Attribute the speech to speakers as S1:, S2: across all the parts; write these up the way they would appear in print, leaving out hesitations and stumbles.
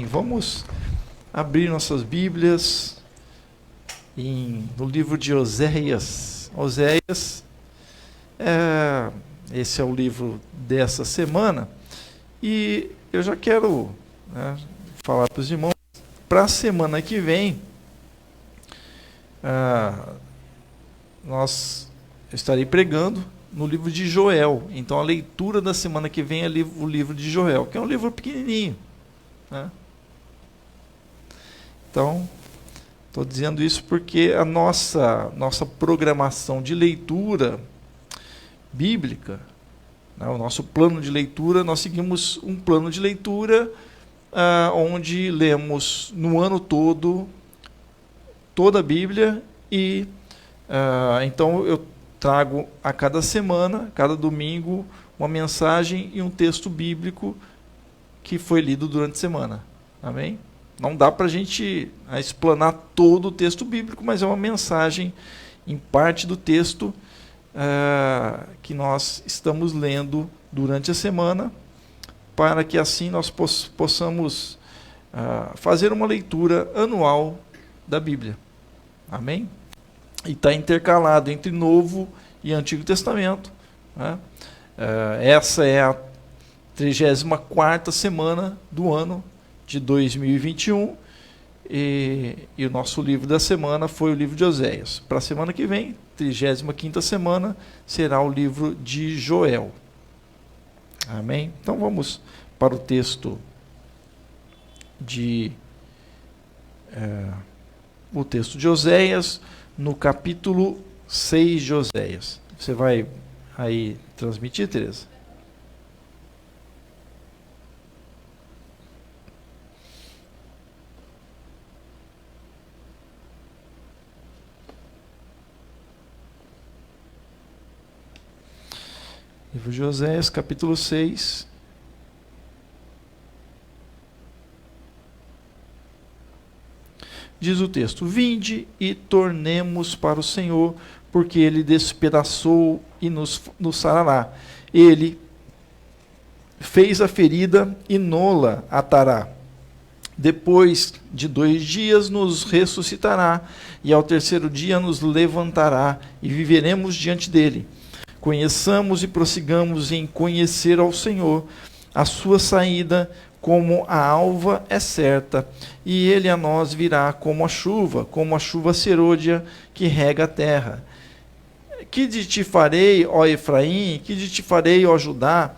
S1: Vamos abrir nossas Bíblias no livro de Oséias. Oséias, esse é o livro dessa semana, e eu já quero falar para os irmãos, para a semana que vem, eu estarei pregando no livro de Joel. Então a leitura da semana que vem é o livro de Joel, que é um livro pequenininho. Então, estou dizendo isso porque a nossa programação de leitura bíblica, o nosso plano de leitura, nós seguimos um plano de leitura onde lemos no ano todo toda a Bíblia e então eu trago a cada semana, cada domingo, uma mensagem e um texto bíblico que foi lido durante a semana. Amém? Não dá para a gente explanar todo o texto bíblico, mas é uma mensagem em parte do texto que nós estamos lendo durante a semana, para que assim nós possamos fazer uma leitura anual da Bíblia. Amém? E está intercalado entre Novo e Antigo Testamento. Essa é a 34ª semana do ano de 2021 e o nosso livro da semana foi o livro de Oséias. Para a semana que vem, 35ª semana, será o livro de Joel. Amém? Então vamos para o texto de Oséias, no capítulo 6 de Oséias. Você vai aí transmitir, Tereza? Livro de Oséias, capítulo 6. Diz o texto: Vinde e tornemos para o Senhor, porque Ele despedaçou e nos sarará. Ele fez a ferida e nola atará. Depois de 2 dias nos ressuscitará, e ao terceiro dia nos levantará, e viveremos diante dele. Conheçamos e prossigamos em conhecer ao Senhor. A sua saída como a alva é certa, e ele a nós virá como a chuva serôdia que rega a terra. Que de ti farei, ó Efraim, que de ti farei, ó Judá?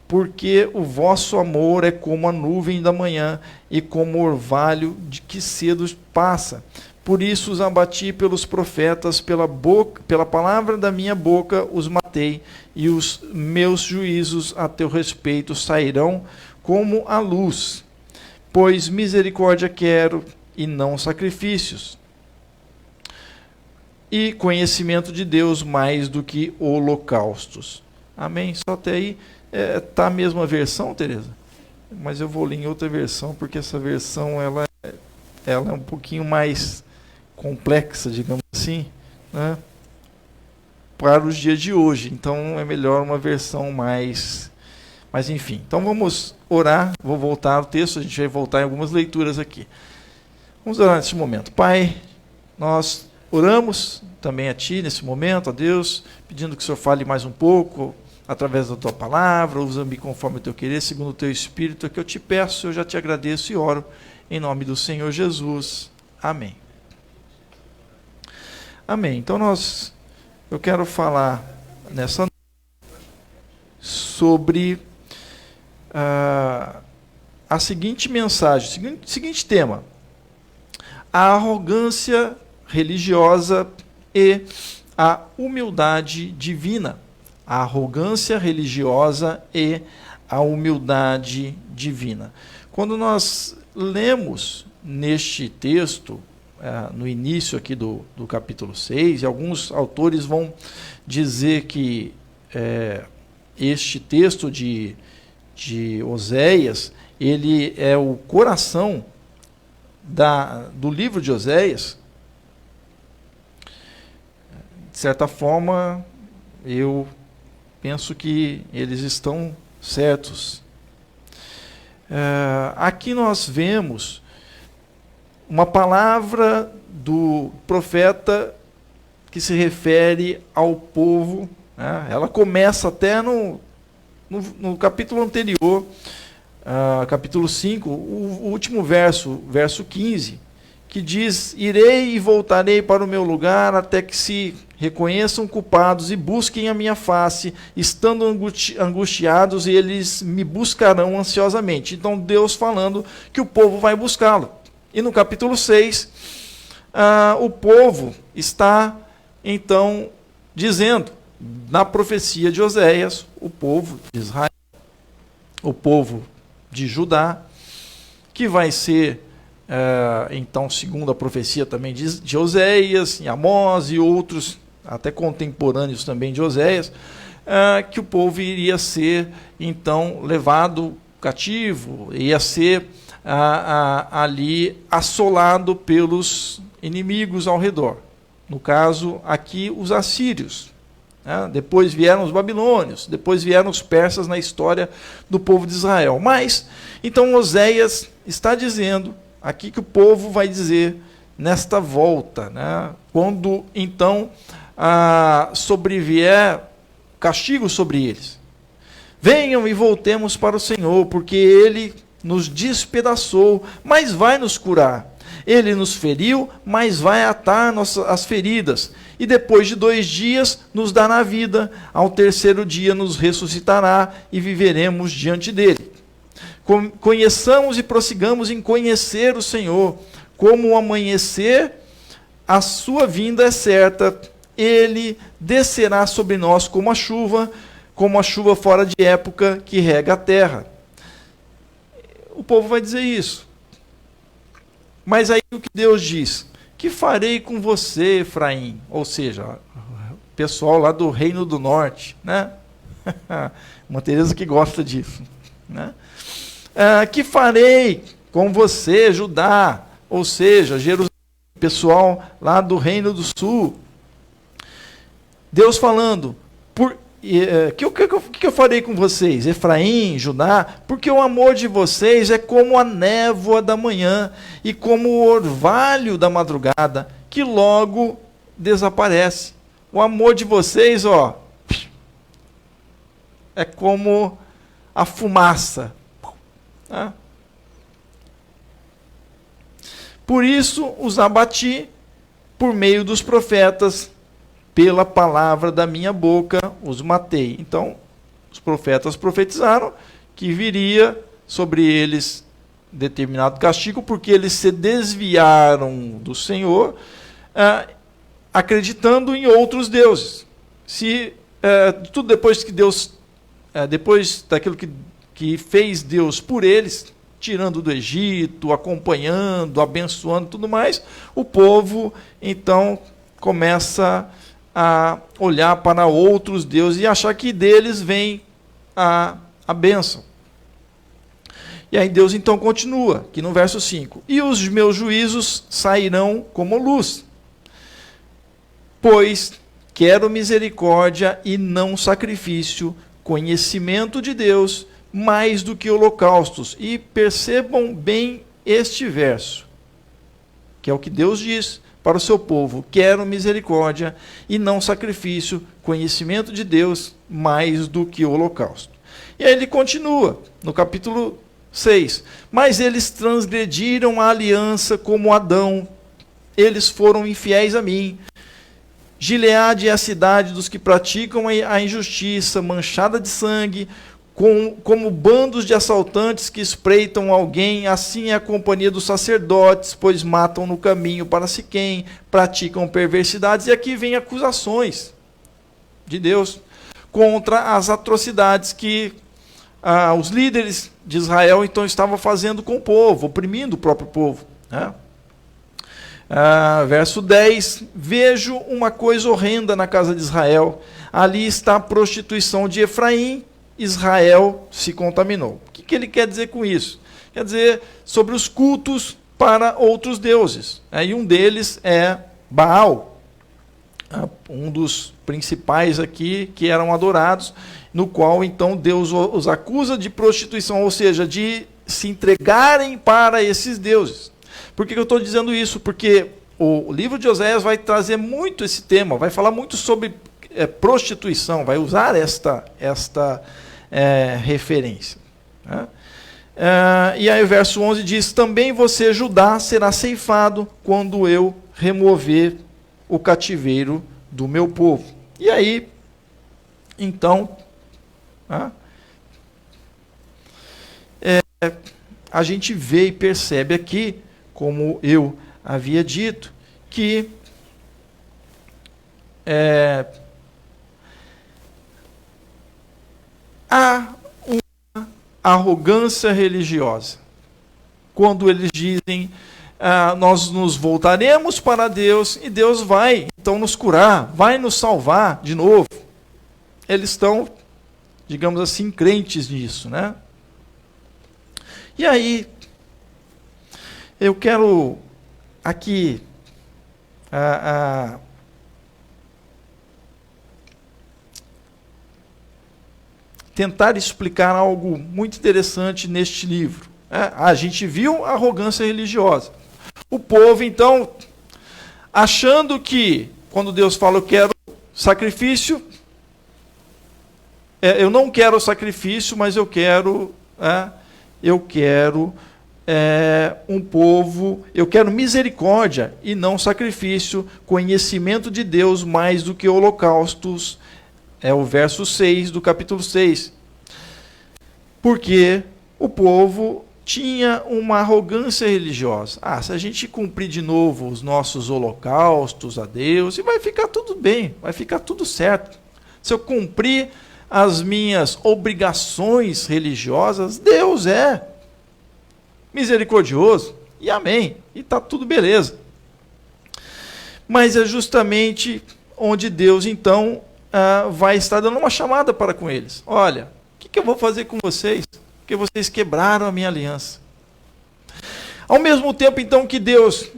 S1: Porque o vosso amor é como a nuvem da manhã, e como o orvalho de que cedo passa. Por isso os abati pelos profetas, pela palavra da minha boca os matei, e os meus juízos a teu respeito sairão como a luz. Pois misericórdia quero, e não sacrifícios, e conhecimento de Deus mais do que holocaustos. Amém? Só até aí está a mesma versão, Tereza? Mas eu vou ler em outra versão, porque essa versão ela é um pouquinho mais complexa, digamos assim, para os dias de hoje. Então é melhor uma versão mais... Mas enfim, então vamos orar. Vou voltar ao texto, a gente vai voltar em algumas leituras aqui. Vamos orar nesse momento. Pai, nós oramos também a Ti nesse momento, a Deus, pedindo que o Senhor fale mais um pouco através da Tua palavra, usa-me conforme o Teu querer, segundo o Teu Espírito, é que eu te peço, eu já te agradeço e oro em nome do Senhor Jesus. Amém. Amém. Então eu quero falar nessa noite sobre a seguinte mensagem, seguinte tema: a arrogância religiosa e a humildade divina. A arrogância religiosa e a humildade divina. Quando nós lemos neste texto, no início aqui do capítulo 6, e alguns autores vão dizer que este texto de Oséias, ele é o coração do livro de Oséias. De certa forma, eu penso que eles estão certos. Aqui nós vemos uma palavra do profeta que se refere ao povo, né? Ela começa até no capítulo anterior, capítulo 5, o último verso 15, que diz: irei e voltarei para o meu lugar até que se reconheçam culpados e busquem a minha face, estando angustiados, e eles me buscarão ansiosamente. Então Deus falando que o povo vai buscá-lo. E no capítulo 6, o povo está então dizendo, na profecia de Oséias, o povo de Israel, o povo de Judá, que vai ser, então, segundo a profecia também de Oséias, em Amós e outros, até contemporâneos também de Oséias, que o povo iria ser, então, levado cativo, ia ser ali assolado pelos inimigos ao redor. No caso, aqui, os assírios. Depois vieram os babilônios, depois vieram os persas na história do povo de Israel. Mas, então, Oséias está dizendo aqui que o povo vai dizer nesta volta, né? Quando, então, sobrevier castigo sobre eles. Venham e voltemos para o Senhor, porque Ele nos despedaçou, mas vai nos curar. Ele nos feriu, mas vai atar as feridas. E depois de 2 dias nos dará vida, ao 3º dia nos ressuscitará e viveremos diante dele. Conheçamos e prossigamos em conhecer o Senhor. Como o amanhecer, a sua vinda é certa. Ele descerá sobre nós como a chuva fora de época que rega a terra. O povo vai dizer isso. Mas aí o que Deus diz? Que farei com você, Efraim? Ou seja, o pessoal lá do Reino do Norte, né? Uma Teresa que gosta disso, né? Que farei com você, Judá? Ou seja, Jerusalém, pessoal lá do Reino do Sul. Deus falando, que eu farei com vocês, Efraim, Judá? Porque o amor de vocês é como a névoa da manhã e como o orvalho da madrugada, que logo desaparece. O amor de vocês, é como a fumaça. Tá? Por isso os abati por meio dos profetas, pela palavra da minha boca os matei. Então, os profetas profetizaram que viria sobre eles determinado castigo, porque eles se desviaram do Senhor, acreditando em outros deuses. Tudo depois que Deus, depois daquilo que fez Deus por eles, tirando do Egito, acompanhando, abençoando, tudo mais, o povo, então, começa a olhar para outros deuses e achar que deles vem a bênção. E aí Deus então continua, aqui no verso 5. E os meus juízos sairão como luz, pois quero misericórdia e não sacrifício, conhecimento de Deus, mais do que holocaustos. E percebam bem este verso, que é o que Deus diz para o seu povo: quero misericórdia e não sacrifício, conhecimento de Deus mais do que o holocausto. E aí ele continua, no capítulo 6. Mas eles transgrediram a aliança como Adão, eles foram infiéis a mim. Gileade é a cidade dos que praticam a injustiça, manchada de sangue, como bandos de assaltantes que espreitam alguém, assim é a companhia dos sacerdotes, pois matam no caminho para Siquém, praticam perversidades. E aqui vem acusações de Deus contra as atrocidades que os líderes de Israel então estavam fazendo com o povo, oprimindo o próprio povo, né? Verso 10, vejo uma coisa horrenda na casa de Israel, ali está a prostituição de Efraim, Israel se contaminou. O que ele quer dizer com isso? Quer dizer sobre os cultos para outros deuses. E um deles é Baal, um dos principais aqui que eram adorados, no qual então Deus os acusa de prostituição, ou seja, de se entregarem para esses deuses. Por que eu estou dizendo isso? Porque o livro de Oséias vai trazer muito esse tema, vai falar muito sobre prostituição, vai usar esta referência. Né? E aí o verso 11 diz, também você, Judá, será ceifado quando eu remover o cativeiro do meu povo. E aí, então, a gente vê e percebe aqui, como eu havia dito, que há uma arrogância religiosa. Quando eles dizem, nós nos voltaremos para Deus e Deus vai então nos curar, vai nos salvar de novo. Eles estão, digamos assim, crentes nisso, né? E aí, eu quero aqui tentar explicar algo muito interessante neste livro. A gente viu a arrogância religiosa. O povo, então, achando que, quando Deus fala, eu quero sacrifício, eu não quero sacrifício, mas eu quero um povo, eu quero misericórdia e não sacrifício, conhecimento de Deus mais do que holocaustos, é o verso 6 do capítulo 6. Porque o povo tinha uma arrogância religiosa. Se a gente cumprir de novo os nossos holocaustos a Deus, e vai ficar tudo bem, vai ficar tudo certo. Se eu cumprir as minhas obrigações religiosas, Deus é misericordioso, e amém, e está tudo beleza. Mas é justamente onde Deus, então, vai estar dando uma chamada para com eles. Olha, o que eu vou fazer com vocês? Porque vocês quebraram a minha aliança. Ao mesmo tempo, então, que Deus,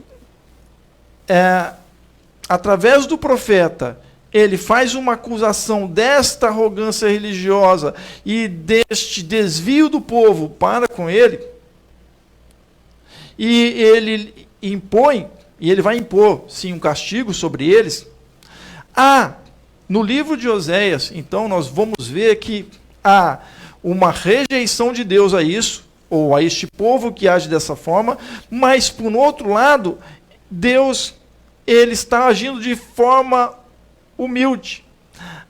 S1: através do profeta, ele faz uma acusação desta arrogância religiosa e deste desvio do povo para com ele, e ele impõe, e ele vai impor, sim, um castigo sobre eles. No livro de Oséias, então, nós vamos ver que há uma rejeição de Deus a isso, ou a este povo que age dessa forma, mas, por outro lado, Deus, ele está agindo de forma humilde.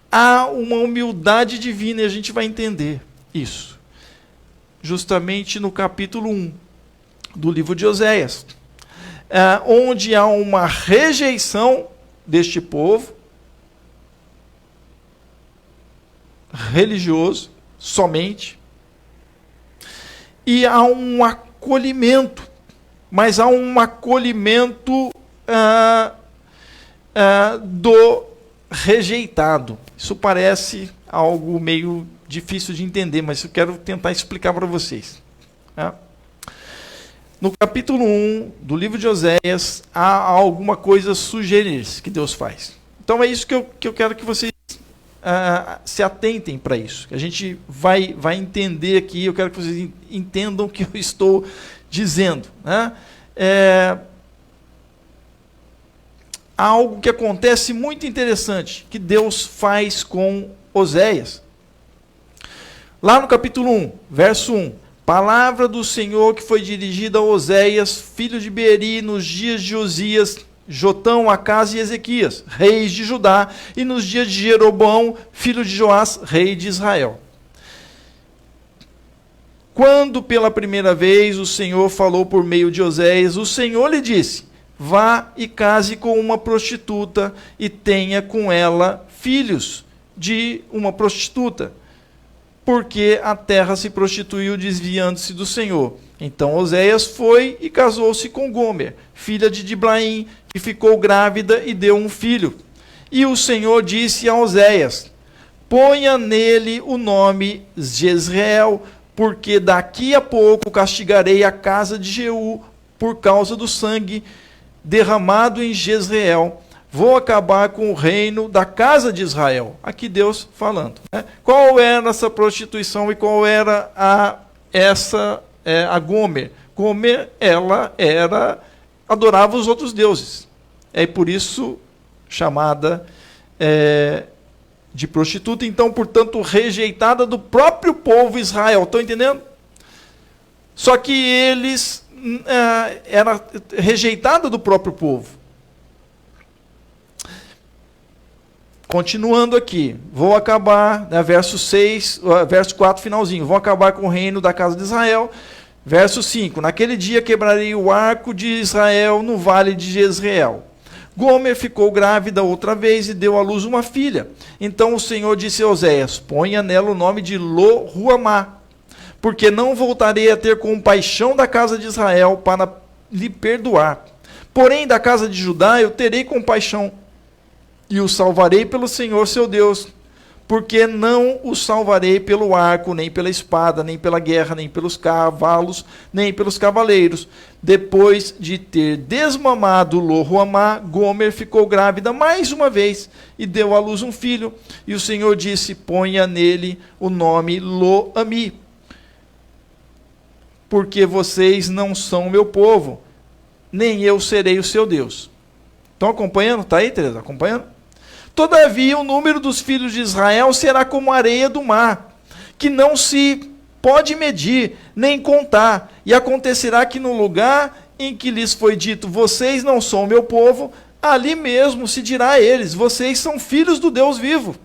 S1: Há uma humildade divina, e a gente vai entender isso, justamente no capítulo 1 do livro de Oséias, onde há uma rejeição deste povo religioso, somente, e há um acolhimento, mas há um acolhimento do rejeitado. Isso parece algo meio difícil de entender, mas eu quero tentar explicar para vocês. No capítulo 1 do livro de Oséias, há alguma coisa sugerente que Deus faz. Então é isso que eu quero que vocês se atentem para isso. A gente vai entender aqui, eu quero que vocês entendam o que eu estou dizendo. Há algo que acontece muito interessante, que Deus faz com Oséias. Lá no capítulo 1, verso 1, palavra do Senhor que foi dirigida a Oséias, filho de Beeri, nos dias de Osias, Jotão, Acás e Ezequias, reis de Judá, e nos dias de Jeroboão, filho de Joás, rei de Israel. Quando pela primeira vez o Senhor falou por meio de Oséias, o Senhor lhe disse, vá e case com uma prostituta e tenha com ela filhos de uma prostituta, porque a terra se prostituiu desviando-se do Senhor. Então Oséias foi e casou-se com Gomer, filha de Diblaim, que ficou grávida e deu um filho. E o Senhor disse a Oséias, ponha nele o nome Jezreel, porque daqui a pouco castigarei a casa de Jeú por causa do sangue derramado em Jezreel. Vou acabar com o reino da casa de Israel. Aqui Deus falando. Qual era essa prostituição e qual era essa a Gomer. Gomer, ela adorava os outros deuses. É por isso chamada de prostituta, então, portanto, rejeitada do próprio povo Israel. Estão entendendo? Só que eles era rejeitada do próprio povo. Continuando aqui, vou acabar, verso 6, verso 4, finalzinho, vou acabar com o reino da casa de Israel. Verso 5, naquele dia quebrarei o arco de Israel no vale de Jezreel. Gomer ficou grávida outra vez e deu à luz uma filha. Então o Senhor disse a Oséias, ponha nela o nome de Lo-Ruamá, porque não voltarei a ter compaixão da casa de Israel para lhe perdoar. Porém, da casa de Judá eu terei compaixão, e o salvarei pelo Senhor seu Deus, porque não o salvarei pelo arco, nem pela espada, nem pela guerra, nem pelos cavalos, nem pelos cavaleiros. Depois de ter desmamado Lo-Ruamá, Gomer ficou grávida mais uma vez, e deu à luz um filho. E o Senhor disse, ponha nele o nome Lo-Ami, porque vocês não são meu povo, nem eu serei o seu Deus. Estão acompanhando? Está aí, Teresa? Acompanhando? Todavia, o número dos filhos de Israel será como a areia do mar, que não se pode medir, nem contar. E acontecerá que no lugar em que lhes foi dito, vocês não são meu povo, ali mesmo se dirá a eles, vocês são filhos do Deus vivo.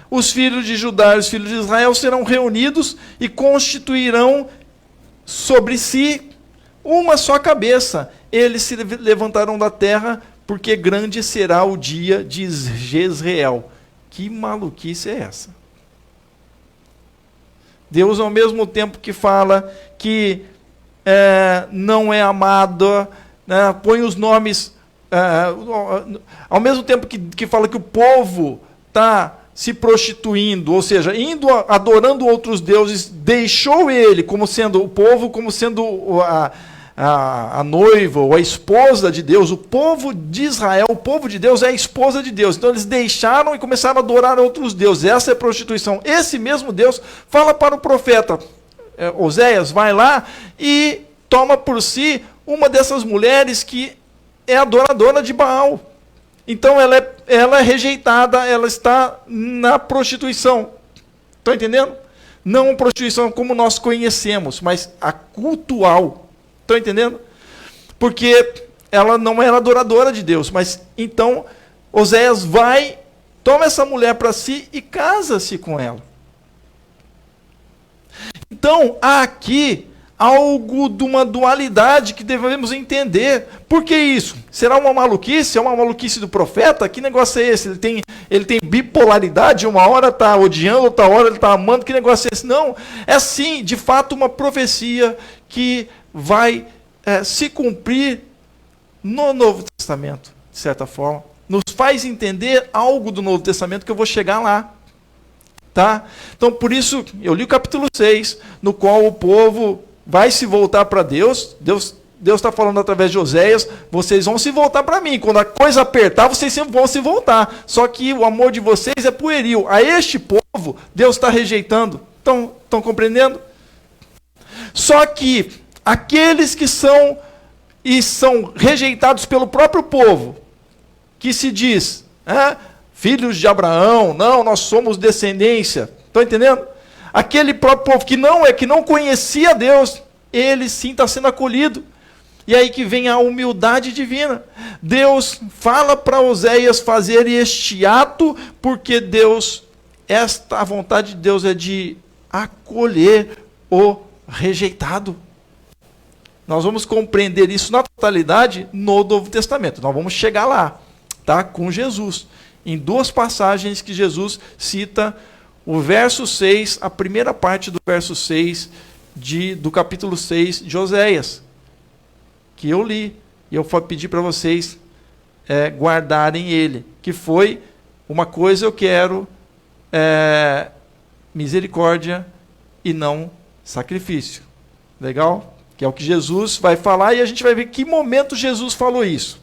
S1: Os filhos de Judá e os filhos de Israel serão reunidos e constituirão sobre si uma só cabeça. Eles se levantarão da terra, porque grande será o dia de Jezreel. Que maluquice é essa? Deus, ao mesmo tempo que fala que não é amado, né, põe os nomes, ao mesmo tempo que fala que o povo está se prostituindo, ou seja, adorando outros deuses, deixou ele como sendo o povo, como sendo a noiva ou a esposa de Deus. O povo de Israel, o povo de Deus é a esposa de Deus. Então eles deixaram e começaram a adorar outros deuses. Essa é prostituição. Esse mesmo Deus fala para o profeta Oséias, vai lá e toma por si uma dessas mulheres que é adoradora de Baal. Então ela é rejeitada, ela está na prostituição. Estão entendendo? Não prostituição como nós conhecemos, mas a cultual. Estão entendendo? Porque ela não era adoradora de Deus. Mas então Oséias vai, toma essa mulher para si e casa-se com ela. Então há aqui algo de uma dualidade que devemos entender. Por que isso? Será uma maluquice? É uma maluquice do profeta? Que negócio é esse? Ele tem bipolaridade? Uma hora está odiando, outra hora ele está amando. Que negócio é esse? Não. É sim, de fato, uma profecia que vai se cumprir no Novo Testamento, de certa forma. Nos faz entender algo do Novo Testamento que eu vou chegar lá. Tá? Então, por isso, eu li o capítulo 6, no qual o povo vai se voltar para Deus. Deus está falando através de Oséias, vocês vão se voltar para mim. Quando a coisa apertar, vocês sempre vão se voltar. Só que o amor de vocês é pueril. A este povo, Deus está rejeitando. Estão compreendendo? Só que aqueles que são rejeitados pelo próprio povo, que se diz, filhos de Abraão, não, nós somos descendência. Estão entendendo? Aquele próprio povo que não conhecia Deus, ele sim está sendo acolhido. E aí que vem a humildade divina. Deus fala para Oséias fazer este ato, porque a vontade de Deus é de acolher o rejeitado. Nós vamos compreender isso na totalidade no Novo Testamento. Nós vamos chegar lá, tá? Com Jesus. Em duas passagens que Jesus cita o verso 6, a primeira parte do verso 6 do capítulo 6 de Oséias, que eu li, e eu pedi para vocês guardarem ele, que foi uma coisa eu quero, misericórdia e não sacrifício. Legal? Que é o que Jesus vai falar, e a gente vai ver que momento Jesus falou isso.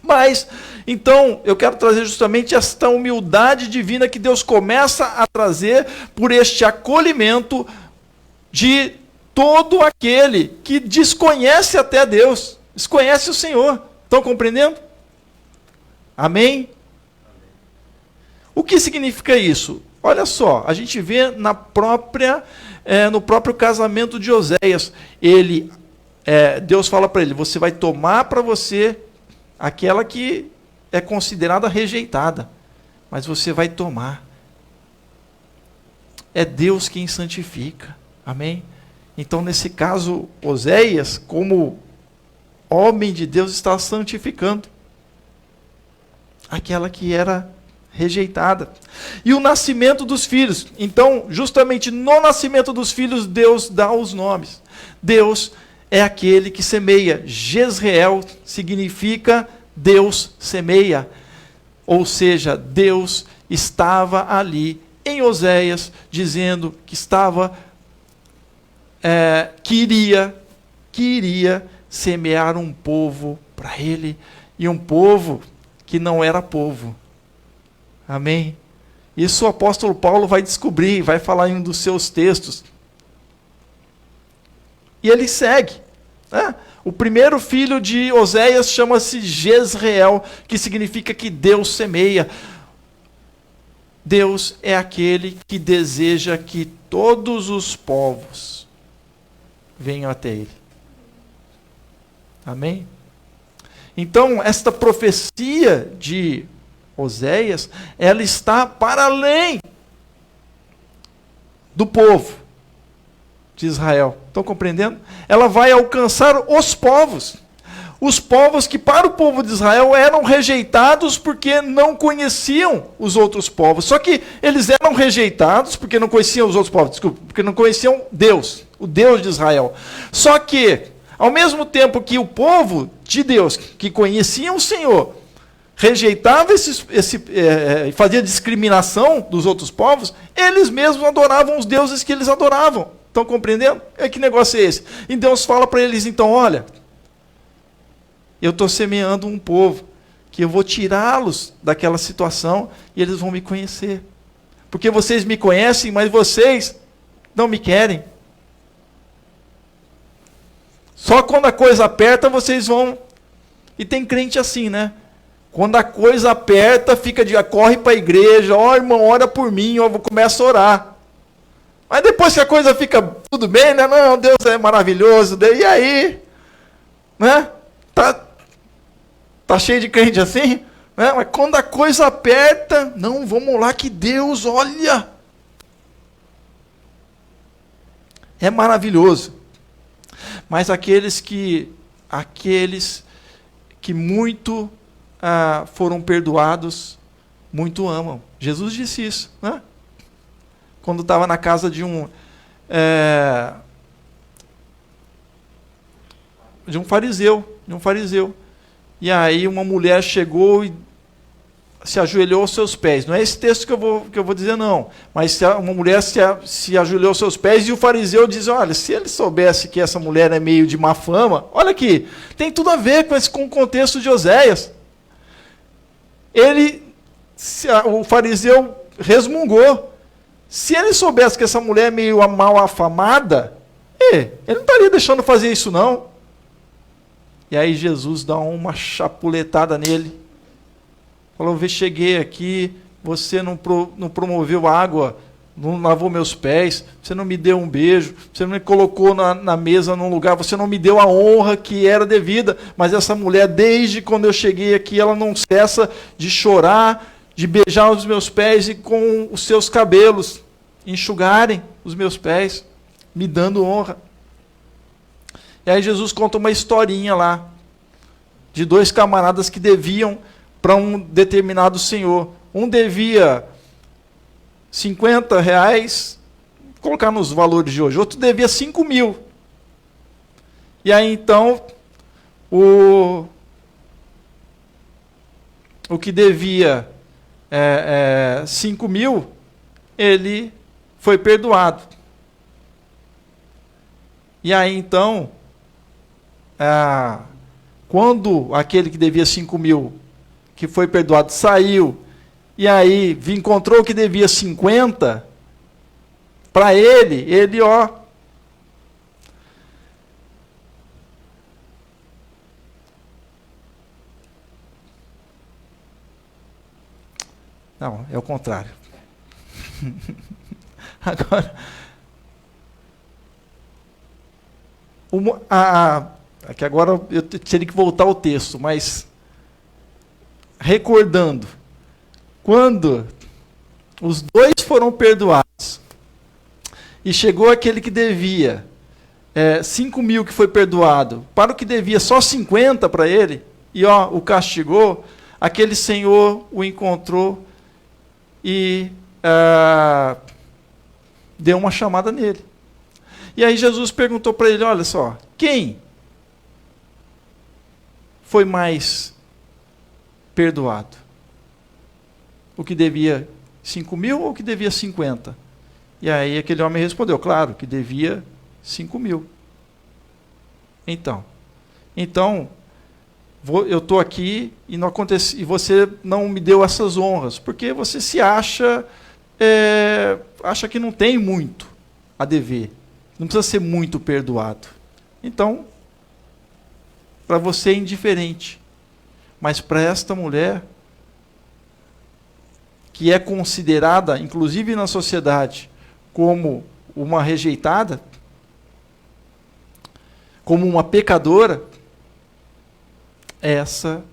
S1: Mas, então, eu quero trazer justamente esta humildade divina que Deus começa a trazer por este acolhimento de todo aquele que desconhece até Deus, desconhece o Senhor. Estão compreendendo? Amém? O que significa isso? Olha só, a gente vê no próprio casamento de Oséias, Deus fala para ele, você vai tomar para você aquela que é considerada rejeitada, mas você vai tomar. É Deus quem santifica. Amém? Então, nesse caso, Oséias, como homem de Deus, está santificando aquela que era rejeitada. E o nascimento dos filhos. Então, justamente no nascimento dos filhos, Deus dá os nomes. Deus é aquele que semeia. Jezreel significa Deus semeia. Ou seja, Deus estava ali em Oséias, dizendo que queria semear um povo para ele, e um povo que não era povo. Amém? Isso o apóstolo Paulo vai descobrir, vai falar em um dos seus textos. E ele segue. Né? O primeiro filho de Oséias chama-se Jezreel, que significa que Deus semeia. Deus é aquele que deseja que todos os povos venham até Ele. Amém? Então, esta profecia de Oséias, ela está para além do povo de Israel. Estão compreendendo? Ela vai alcançar os povos. Os povos que para o povo de Israel eram rejeitados porque não conheciam os outros povos. Só que eles eram rejeitados porque não conheciam os outros povos, desculpa, porque não conheciam Deus, o Deus de Israel. Só que, ao mesmo tempo que o povo de Deus, que conhecia o Senhor, rejeitava fazia discriminação dos outros povos, eles mesmos adoravam os deuses que eles adoravam. Estão compreendendo? Que negócio é esse? E Deus fala para eles, então, olha, eu estou semeando um povo, que eu vou tirá-los daquela situação, e eles vão me conhecer. Porque vocês me conhecem, mas vocês não me querem. Só quando a coisa aperta, vocês vão... E tem crente assim, né? Quando a coisa aperta, corre para a igreja, irmão, ora por mim, eu começo a orar. Mas depois que a coisa fica tudo bem, né? Não, Deus é maravilhoso, e aí? Né? Tá cheio de crente assim? Né? Mas quando a coisa aperta, não, vamos lá que Deus, olha. É maravilhoso. Mas aqueles que muito foram perdoados, muito amam. Jesus disse isso, né? Quando estava na casa de um fariseu. E aí uma mulher chegou e se ajoelhou aos seus pés. Não é esse texto que eu vou dizer, não. Mas uma mulher se ajoelhou aos seus pés, e o fariseu diz, olha, se ele soubesse que essa mulher é meio de má fama, olha aqui, tem tudo a ver com o contexto de Oséias. O fariseu resmungou. Se ele soubesse que essa mulher é meio mal afamada, ele não estaria deixando fazer isso, não. E aí Jesus dá uma chapuletada nele. Falou, cheguei aqui, você não promoveu água, não lavou meus pés, você não me deu um beijo, você não me colocou na mesa num lugar, você não me deu a honra que era devida. Mas essa mulher, desde quando eu cheguei aqui, ela não cessa de chorar, de beijar os meus pés e com os seus cabelos enxugarem os meus pés, me dando honra. E aí Jesus conta uma historinha lá, de dois camaradas que deviam para um determinado senhor. Um devia R$50, colocar nos valores de hoje, outro devia 5.000. E aí então, o que devia 5.000, ele foi perdoado. E aí então, Quando aquele que devia 5.000, que foi perdoado, saiu, e aí encontrou que devia 50, para ele, ó, não, é o contrário. Agora, que agora eu teria que voltar ao texto, mas recordando, quando os dois foram perdoados e chegou aquele que devia 5.000 que foi perdoado, para o que devia só 50 para ele, e ó, o castigou, aquele senhor o encontrou e deu uma chamada nele. E aí Jesus perguntou para ele, olha só, quem foi mais perdoado? O que devia 5.000 ou o que devia 50? E aí aquele homem respondeu, claro, que devia 5.000. Então, eu estou aqui e não acontece, e você não me deu essas honras, porque você se acha que não tem muito a dever, não precisa ser muito perdoado. Então, para você é indiferente, mas para esta mulher, que é considerada, inclusive na sociedade, como uma rejeitada, como uma pecadora, essa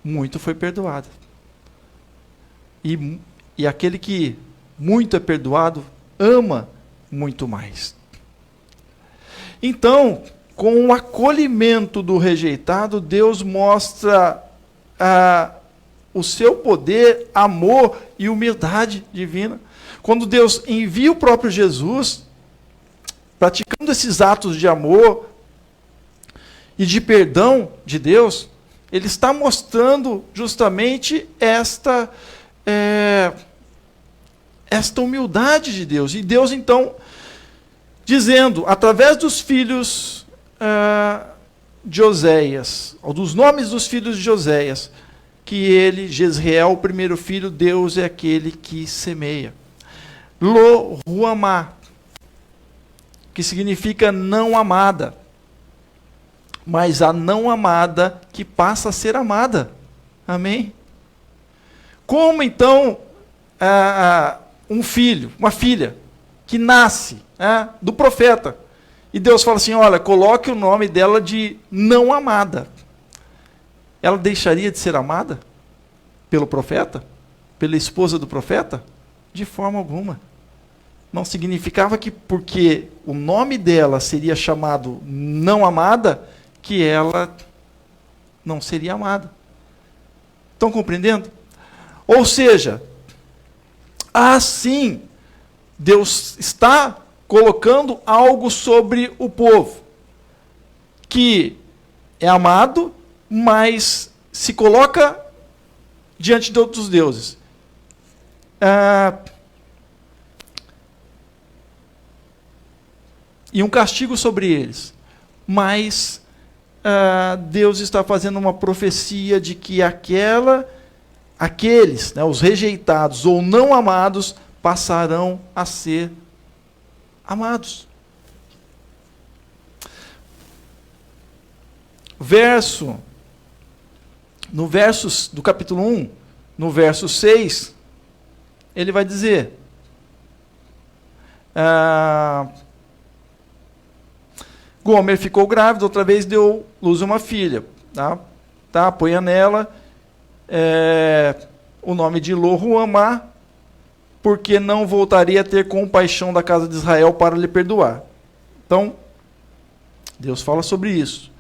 S1: muito foi perdoada. E aquele que muito é perdoado, ama muito mais. Então, com o acolhimento do rejeitado, Deus mostra o seu poder, amor e humildade divina. Quando Deus envia o próprio Jesus, praticando esses atos de amor e de perdão de Deus, ele está mostrando justamente esta humildade de Deus. E Deus, então, dizendo, através dos filhos de Oséias, ou dos nomes dos filhos de Oséias, que ele, Jezreel, o primeiro filho, Deus é aquele que semeia. Lo Ruamá, que significa não amada, mas a não amada que passa a ser amada. Amém? Como então um filho, uma filha, que nasce do profeta, e Deus fala assim, olha, coloque o nome dela de não amada. Ela deixaria de ser amada pelo profeta? Pela esposa do profeta? De forma alguma. Não significava que porque o nome dela seria chamado não amada, que ela não seria amada. Estão compreendendo? Ou seja, assim, Deus está colocando algo sobre o povo, que é amado, mas se coloca diante de outros deuses. E um castigo sobre eles. Mas Deus está fazendo uma profecia de que aqueles, né, os rejeitados ou não amados, passarão a ser amados. No verso do capítulo 1, no verso 6, ele vai dizer, Gomer ficou grávida, outra vez deu luz a uma filha. Põe nela o nome de Lo Ruamá, porque não voltaria a ter compaixão da casa de Israel para lhe perdoar. Então, Deus fala sobre isso.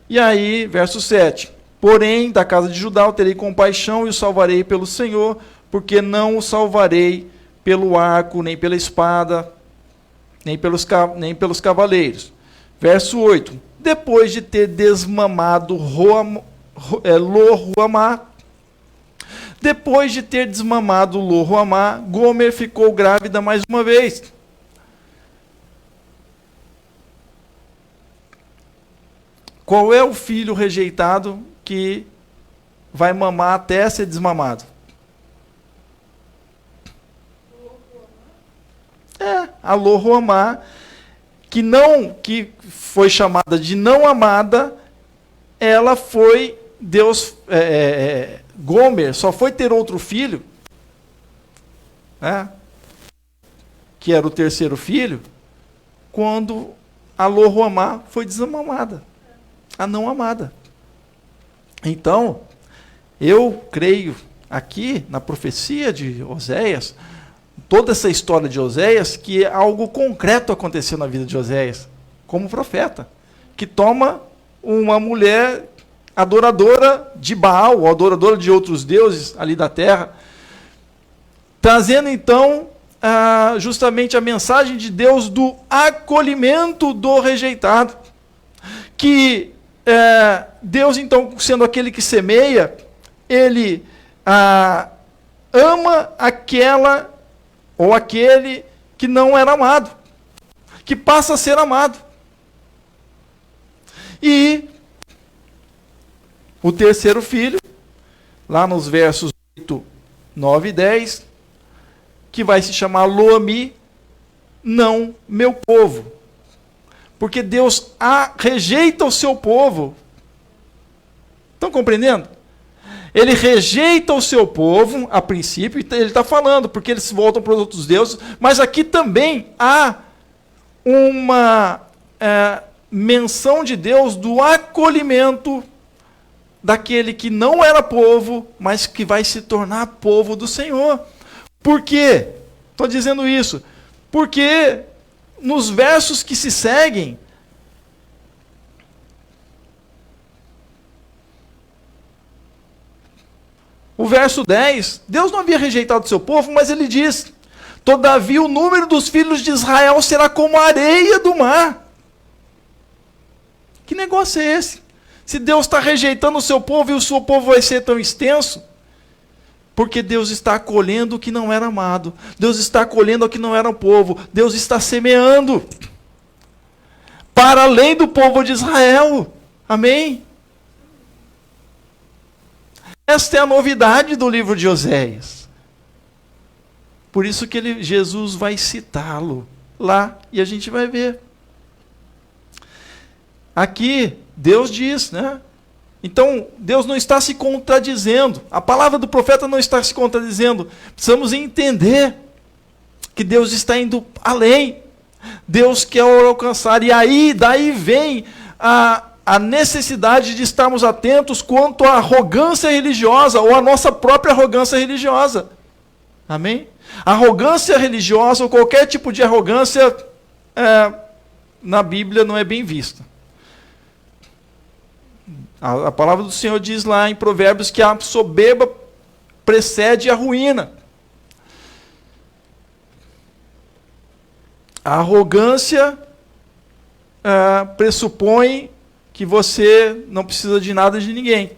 S1: E aí, verso 7. Porém, da casa de Judá eu terei compaixão e o salvarei pelo Senhor, porque não o salvarei pelo arco, nem pela espada, nem pelos cavaleiros. Verso 8. Depois de ter desmamado Lo Ruamá, Gomer ficou grávida mais uma vez. Qual é o filho rejeitado que vai mamar até ser desmamado? A Lo-Ruhamá, que foi chamada de não amada, ela foi, Gomer só foi ter outro filho, que era o terceiro filho, quando a Lo-Ruhamá foi desmamada, a não amada. Então, eu creio aqui na profecia de Oséias, toda essa história de Oséias, que algo concreto aconteceu na vida de Oséias, como profeta, que toma uma mulher adoradora de Baal, ou adoradora de outros deuses ali da terra, trazendo então justamente a mensagem de Deus do acolhimento do rejeitado, que Deus então, sendo aquele que semeia, ele ama aquela ou aquele que não era amado, que passa a ser amado. E o terceiro filho, lá nos versos 8, 9 e 10, que vai se chamar Lo-Ammi, não meu povo. Porque Deus rejeita o seu povo. Estão compreendendo? Ele rejeita o seu povo, a princípio, ele está falando, porque eles voltam para os outros deuses, mas aqui também há uma menção de Deus do acolhimento daquele que não era povo, mas que vai se tornar povo do Senhor. Por quê? Estou dizendo isso. Porque nos versos que se seguem, o verso 10, Deus não havia rejeitado o seu povo, mas ele diz: todavia o número dos filhos de Israel será como a areia do mar. Que negócio é esse? Se Deus está rejeitando o seu povo e o seu povo vai ser tão extenso, porque Deus está acolhendo o que não era amado, Deus está acolhendo o que não era povo, Deus está semeando para além do povo de Israel. Amém? Esta é a novidade do livro de Oséias. Por isso que Jesus vai citá-lo lá, e a gente vai ver. Aqui, Deus diz, né? Então, Deus não está se contradizendo. A palavra do profeta não está se contradizendo. Precisamos entender que Deus está indo além. Deus quer alcançar. E daí vem a necessidade de estarmos atentos quanto à arrogância religiosa, ou à nossa própria arrogância religiosa. Amém? Arrogância religiosa, ou qualquer tipo de arrogância, na Bíblia não é bem vista. A palavra do Senhor diz lá em Provérbios que a soberba precede a ruína. A arrogância pressupõe que você não precisa de nada de ninguém.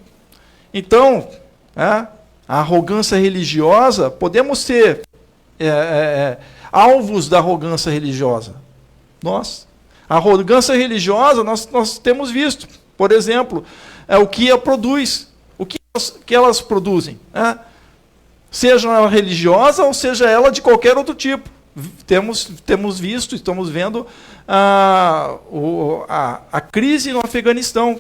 S1: Então, a arrogância religiosa, podemos ser alvos da arrogância religiosa. A arrogância religiosa nós temos visto. Por exemplo, o que ela produz, o que elas produzem, seja ela religiosa ou seja ela de qualquer outro tipo. Temos visto, estamos vendo a crise no Afeganistão.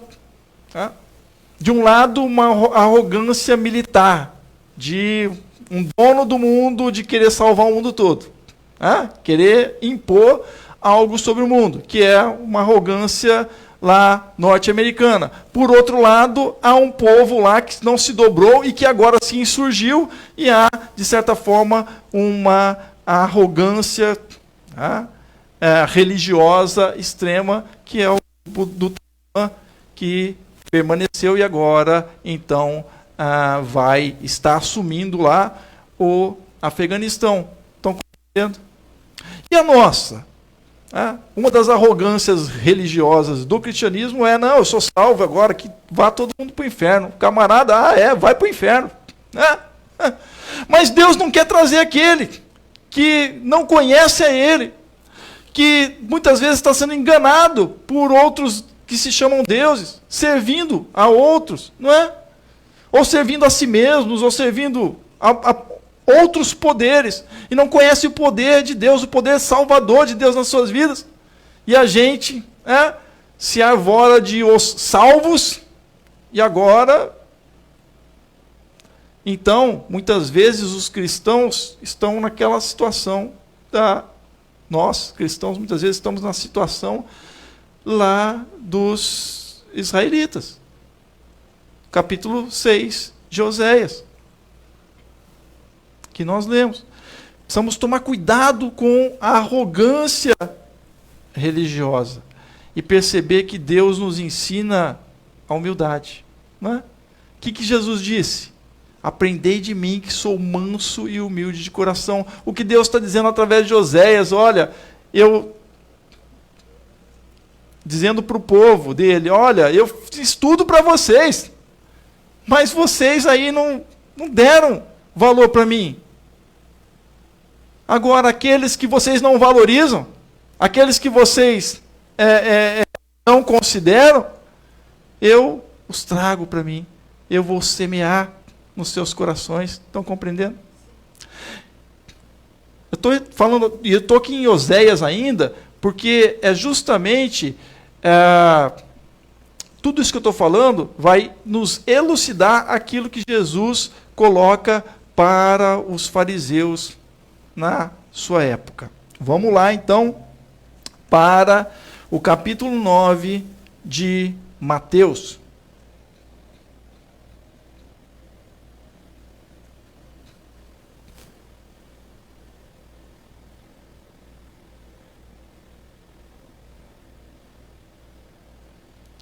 S1: De um lado, uma arrogância militar, de um dono do mundo de querer salvar o mundo todo, querer impor algo sobre o mundo, que é uma arrogância lá norte-americana. Por outro lado, há um povo lá que não se dobrou e que agora sim surgiu, e há, de certa forma, uma arrogância religiosa extrema, que é o grupo do Talibã, que permaneceu e agora, então, vai estar assumindo lá o Afeganistão. Estão compreendendo? E a nossa? Uma das arrogâncias religiosas do cristianismo não, eu sou salvo agora, que vá todo mundo para o inferno. Camarada, vai para o inferno. Mas Deus não quer trazer aquele que não conhece a Ele, que muitas vezes está sendo enganado por outros que se chamam deuses, servindo a outros, não é? Ou servindo a si mesmos, ou servindo a outros poderes, e não conhecem o poder de Deus, o poder salvador de Deus nas suas vidas. E a gente se arvora de os salvos, e agora... Então, muitas vezes os cristãos estão naquela situação nós, cristãos, muitas vezes estamos na situação lá dos israelitas. Capítulo 6 de Oséias, que nós lemos. Precisamos tomar cuidado com a arrogância religiosa e perceber que Deus nos ensina a humildade. Não é? O que Jesus disse? Aprendei de mim que sou manso e humilde de coração. O que Deus está dizendo através de Oséias, olha, dizendo para o povo dele, olha, eu fiz tudo para vocês, mas vocês aí não deram valor para mim. Agora, aqueles que vocês não valorizam, aqueles que vocês não consideram, eu os trago para mim, eu vou semear nos seus corações. Estão compreendendo? Eu estou falando, e eu estou aqui em Oséias ainda, porque é justamente tudo isso que eu estou falando vai nos elucidar aquilo que Jesus coloca para os fariseus na sua época. Vamos lá então para o capítulo 9 de Mateus.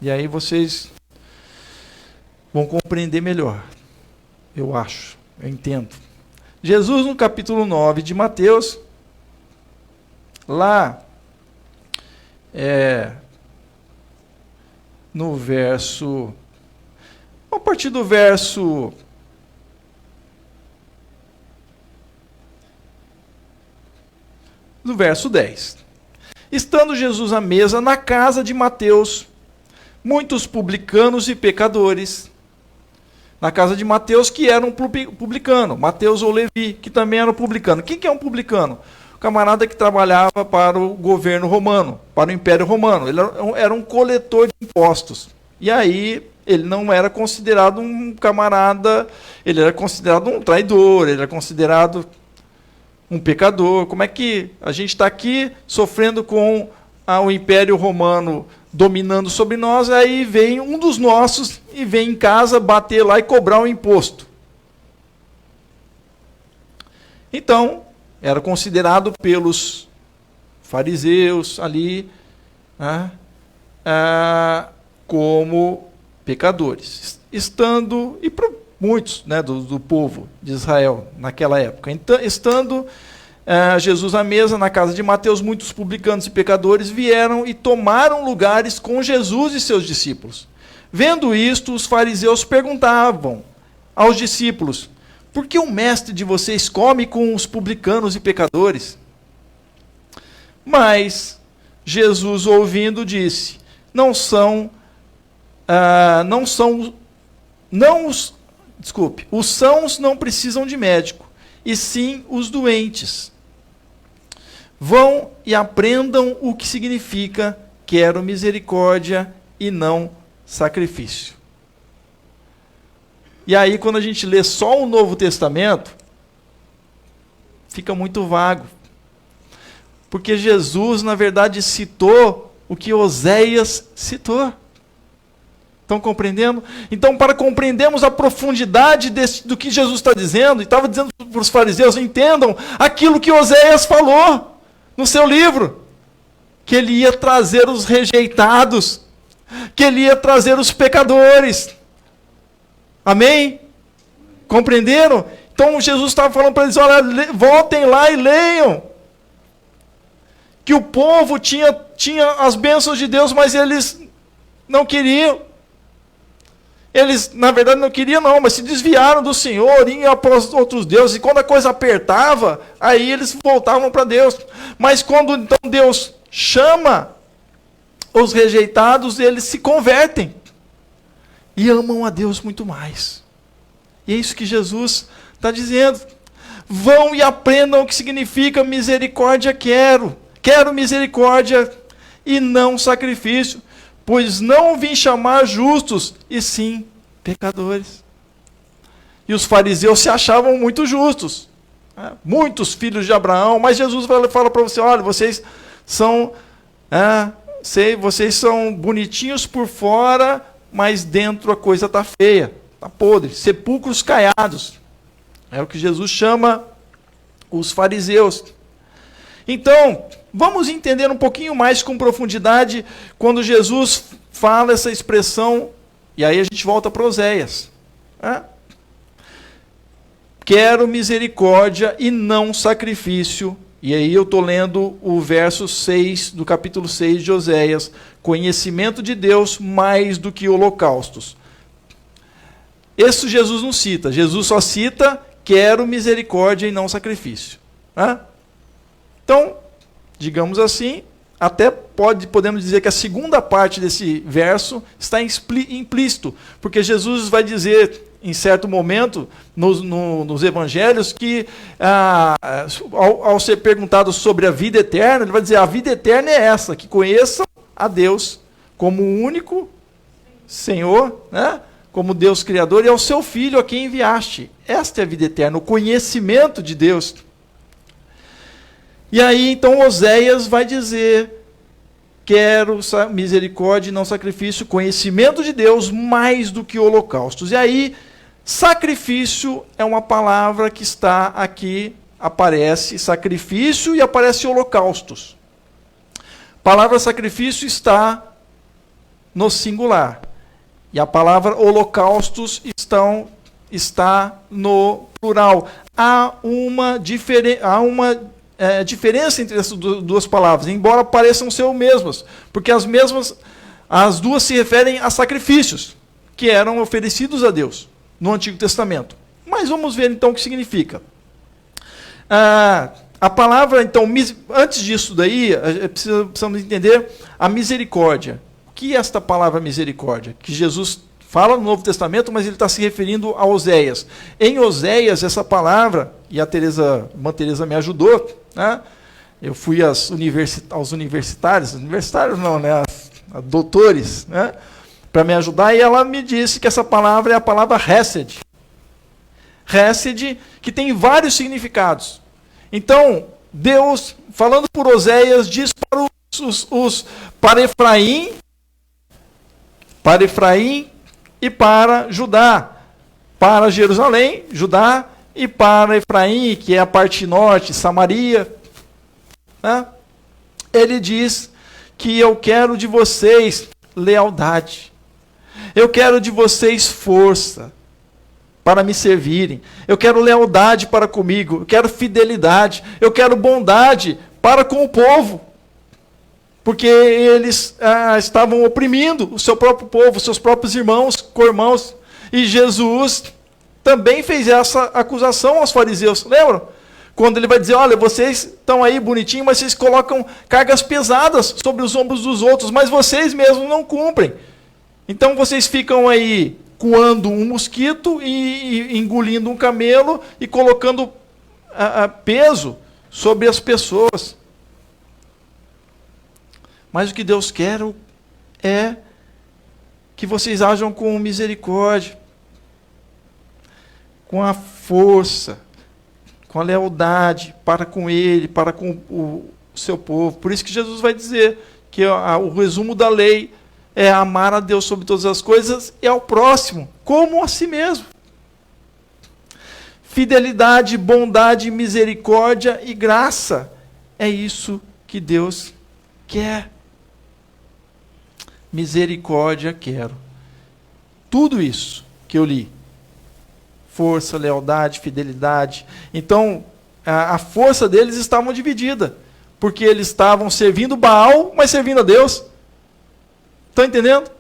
S1: E aí vocês vão compreender melhor, eu acho, eu entendo. Jesus, no capítulo 9 de Mateus, lá, no verso, a partir do verso 10. Estando Jesus à mesa na casa de Mateus, muitos publicanos e pecadores, na casa de Mateus, que era um publicano, Mateus ou Levi, que também era um publicano. Quem que é um publicano? O camarada que trabalhava para o governo romano, para o Império Romano. Ele era um coletor de impostos. E aí, ele não era considerado um camarada, ele era considerado um traidor, ele era considerado um pecador. Como é que a gente está aqui sofrendo com o Império Romano dominando sobre nós, aí vem um dos nossos e vem em casa bater lá e cobrar um imposto. Então, era considerado pelos fariseus ali como pecadores, estando, e por muitos do povo de Israel naquela época, então, estando Jesus à mesa, na casa de Mateus, muitos publicanos e pecadores vieram e tomaram lugares com Jesus e seus discípulos. Vendo isto, os fariseus perguntavam aos discípulos, por que o mestre de vocês come com os publicanos e pecadores? Mas Jesus, ouvindo, disse, os sãos não precisam de médico, e sim os doentes. Vão e aprendam o que significa quero misericórdia e não sacrifício. E aí, quando a gente lê só o Novo Testamento, fica muito vago. Porque Jesus, na verdade, citou o que Oséias citou. Estão compreendendo? Então, para compreendermos a profundidade do que Jesus está dizendo, e estava dizendo para os fariseus, entendam aquilo que Oséias falou no seu livro, que ele ia trazer os rejeitados, que ele ia trazer os pecadores. Amém? Compreenderam? Então, Jesus estava falando para eles, olha, voltem lá e leiam. Que o povo tinha as bênçãos de Deus, mas eles não queriam. Eles, na verdade, não queriam não, mas se desviaram do Senhor, iam após outros deuses, e quando a coisa apertava, aí eles voltavam para Deus. Mas quando então Deus chama os rejeitados, eles se convertem e amam a Deus muito mais. E é isso que Jesus está dizendo. Vão e aprendam o que significa misericórdia quero. Quero misericórdia e não sacrifício, pois não vim chamar justos, e sim pecadores. E os fariseus se achavam muito justos. Muitos filhos de Abraão, mas Jesus fala para você, olha, vocês são bonitinhos por fora, mas dentro a coisa está feia, está podre, sepulcros caiados. É o que Jesus chama os fariseus. Então, vamos entender um pouquinho mais com profundidade quando Jesus fala essa expressão, e aí a gente volta para Oséias. Quero misericórdia e não sacrifício. E aí eu estou lendo o verso 6 do capítulo 6 de Oséias. Conhecimento de Deus mais do que holocaustos. Isso Jesus não cita. Jesus só cita, quero misericórdia e não sacrifício. Então, digamos assim, até podemos dizer que a segunda parte desse verso está implícito. Porque Jesus vai dizer, em certo momento, nos evangelhos, que ao ser perguntado sobre a vida eterna, ele vai dizer, a vida eterna é essa, que conheçam a Deus como o único Senhor, como Deus Criador, e ao seu Filho a quem enviaste. Esta é a vida eterna, o conhecimento de Deus. E aí, então, Oséias vai dizer, quero misericórdia e não sacrifício, conhecimento de Deus mais do que holocaustos. E aí, sacrifício é uma palavra que está aqui, aparece sacrifício e aparece holocaustos. A palavra sacrifício está no singular. E a palavra holocaustos está no plural. Há uma diferença entre essas duas palavras, embora pareçam ser as mesmas, porque as duas se referem a sacrifícios que eram oferecidos a Deus no Antigo Testamento. Mas vamos ver então o que significa. A palavra, então, antes disso daí, precisamos entender a misericórdia. O que é esta palavra misericórdia? Que Jesus fala no Novo Testamento, mas ele está se referindo a Oséias. Em Oséias, essa palavra, e a irmã Teresa me ajudou, eu fui aos universitários não, a doutores, para me ajudar, e ela me disse que essa palavra é a palavra hesed. Hesed, que tem vários significados. Então, Deus, falando por Oséias, diz para Efraim e para Judá, para Jerusalém, Judá, e para Efraim, que é a parte norte, Samaria. Ele diz que eu quero de vocês lealdade, eu quero de vocês força para me servirem, eu quero lealdade para comigo, eu quero fidelidade, eu quero bondade para com o povo, porque eles estavam oprimindo o seu próprio povo, os seus próprios irmãos, co-irmãos, e Jesus também fez essa acusação aos fariseus, lembram? Quando ele vai dizer, olha, vocês estão aí bonitinhos, mas vocês colocam cargas pesadas sobre os ombros dos outros, mas vocês mesmos não cumprem. Então vocês ficam aí coando um mosquito e engolindo um camelo e colocando peso sobre as pessoas. Mas o que Deus quer é que vocês ajam com misericórdia, com a força, com a lealdade para com Ele, para com o seu povo. Por isso que Jesus vai dizer que o resumo da lei é amar a Deus sobre todas as coisas e ao próximo, como a si mesmo. Fidelidade, bondade, misericórdia e graça. É isso que Deus quer. Misericórdia quero. Tudo isso que eu li. Força, lealdade, fidelidade. Então, a força deles estava dividida. Porque eles estavam servindo Baal, mas servindo a Deus. Estão entendendo?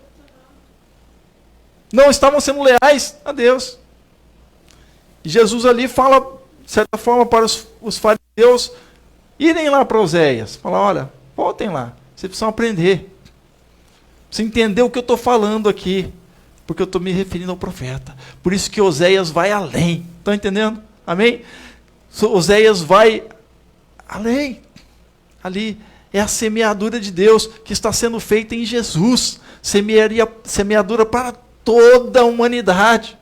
S1: Não estavam sendo leais a Deus. E Jesus ali fala, de certa forma, para os fariseus irem lá para Oséias. Fala, olha, voltem lá. Vocês precisam aprender. Você entendeu o que eu estou falando aqui? Porque eu estou me referindo ao profeta. Por isso que Oséias vai além. Estão entendendo? Amém? Oséias vai além. Ali é a semeadura de Deus que está sendo feita em Jesus. Semeadura para toda a humanidade.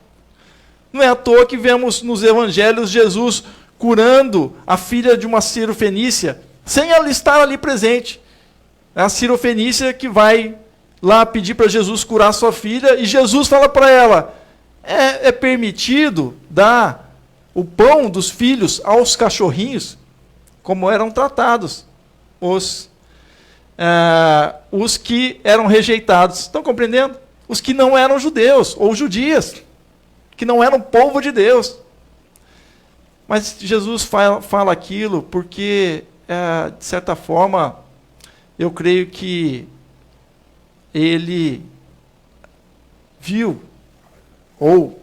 S1: Não é à toa que vemos nos evangelhos Jesus curando a filha de uma Cirofenícia, sem ela estar ali presente. É a Cirofenícia que vai lá pedir para Jesus curar sua filha, e Jesus fala para ela, é permitido dar o pão dos filhos aos cachorrinhos, como eram tratados os que eram rejeitados. Estão compreendendo? Os que não eram judeus, ou judias, que não eram povo de Deus. Mas Jesus fala aquilo porque, de certa forma, eu creio que ele viu ou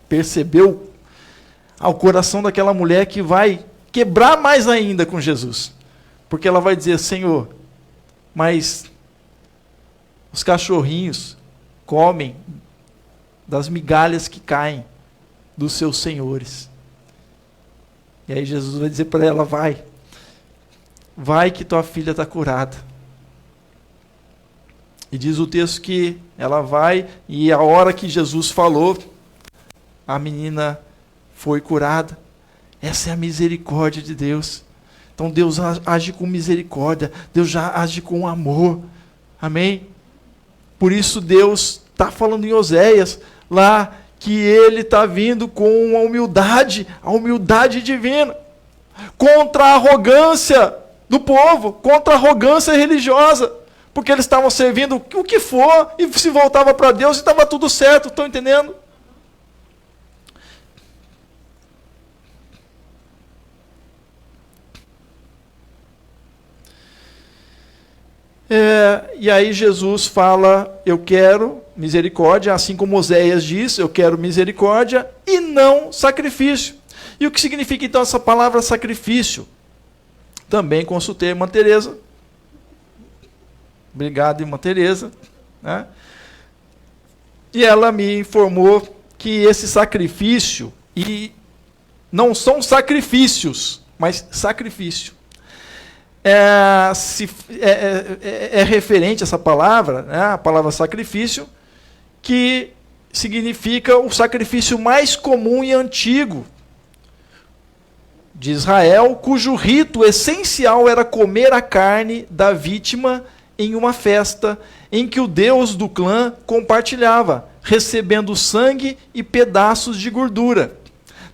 S1: percebeu ao coração daquela mulher que vai quebrar mais ainda com Jesus. Porque ela vai dizer, Senhor, mas os cachorrinhos comem das migalhas que caem dos seus senhores. E aí Jesus vai dizer para ela, vai que tua filha está curada. E diz o texto que ela vai, e a hora que Jesus falou, a menina foi curada. Essa é a misericórdia de Deus. Então Deus age com misericórdia, Deus já age com amor. Amém? Por isso Deus está falando em Oséias, lá, que ele está vindo com a humildade divina, contra a arrogância do povo, contra a arrogância religiosa, porque eles estavam servindo o que for, e se voltava para Deus e estava tudo certo, estão entendendo? E aí Jesus fala, eu quero misericórdia, assim como Oséias diz, eu quero misericórdia e não sacrifício. E o que significa então essa palavra sacrifício? Também consultei a irmã Teresa. Obrigado, irmã Teresa. Né? E ela me informou que esse sacrifício, e não são sacrifícios, mas sacrifício. É referente a essa palavra, né, a palavra sacrifício, que significa o sacrifício mais comum e antigo de Israel, cujo rito essencial era comer a carne da vítima em uma festa em que o deus do clã compartilhava, recebendo sangue e pedaços de gordura.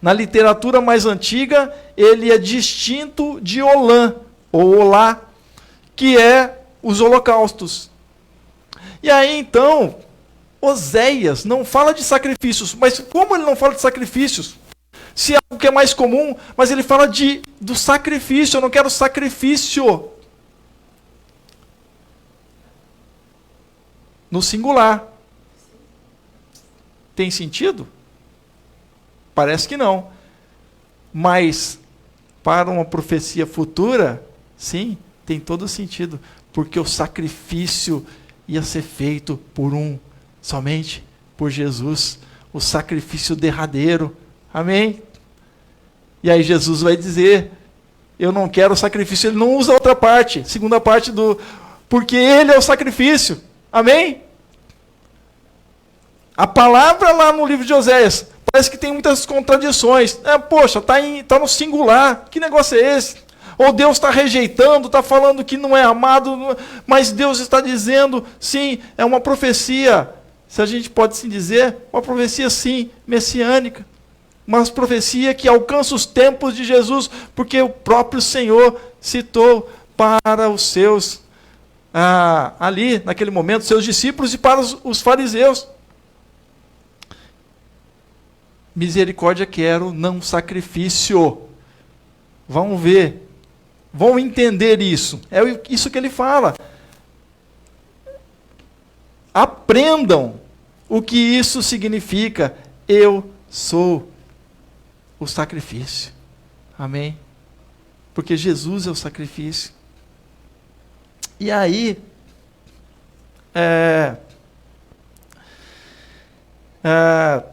S1: Na literatura mais antiga, ele é distinto de Olã, ou Olá, que é os holocaustos. E aí, então, Oséias não fala de sacrifícios, mas como ele não fala de sacrifícios? Se é algo que é mais comum, mas ele fala do sacrifício, eu não quero sacrifício. No singular. Tem sentido? Parece que não. Mas, para uma profecia futura, sim, tem todo sentido, porque o sacrifício ia ser feito somente por Jesus, o sacrifício derradeiro. Amém? E aí Jesus vai dizer, eu não quero sacrifício, ele não usa outra parte, segunda parte porque ele é o sacrifício. Amém? A palavra lá no livro de Oséias, parece que tem muitas contradições. Poxa, tá no singular, que negócio é esse? Ou Deus está rejeitando, está falando que não é amado, mas Deus está dizendo, sim, é uma profecia, se a gente pode assim dizer, uma profecia sim, messiânica, uma profecia que alcança os tempos de Jesus, porque o próprio Senhor citou para os seus, ali, naquele momento, seus discípulos e para os fariseus. Misericórdia quero, não sacrifício. Vamos ver. Vão entender isso. É isso que ele fala. Aprendam o que isso significa. Eu sou o sacrifício. Amém? Porque Jesus é o sacrifício. E aí, Ah,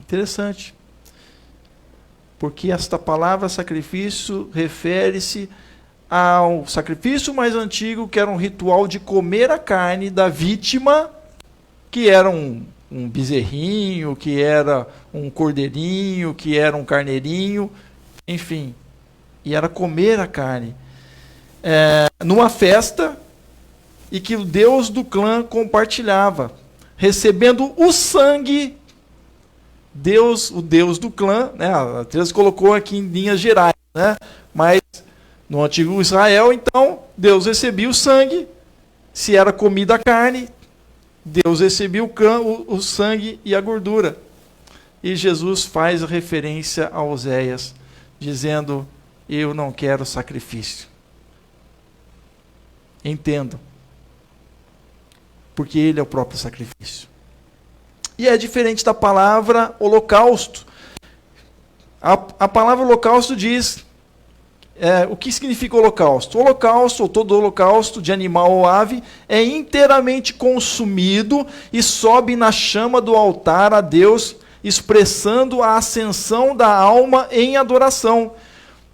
S1: interessante. Porque esta palavra sacrifício refere-se ao sacrifício mais antigo, que era um ritual de comer a carne da vítima, que era um bezerrinho, que era um cordeirinho, que era um carneirinho, enfim, e era comer a carne. Numa festa, e que o Deus do clã compartilhava, recebendo o sangue. O Deus do clã, né? A Teresa colocou aqui em linhas gerais, né? Mas no antigo Israel, então, Deus recebia o sangue. Se era comida a carne, Deus recebia o sangue e a gordura. E Jesus faz referência a Oséias, dizendo: eu não quero sacrifício. Entendo. Porque ele é o próprio sacrifício. E é diferente da palavra holocausto. A palavra holocausto diz o que significa holocausto. Holocausto, ou todo holocausto de animal ou ave, é inteiramente consumido e sobe na chama do altar a Deus, expressando a ascensão da alma em adoração.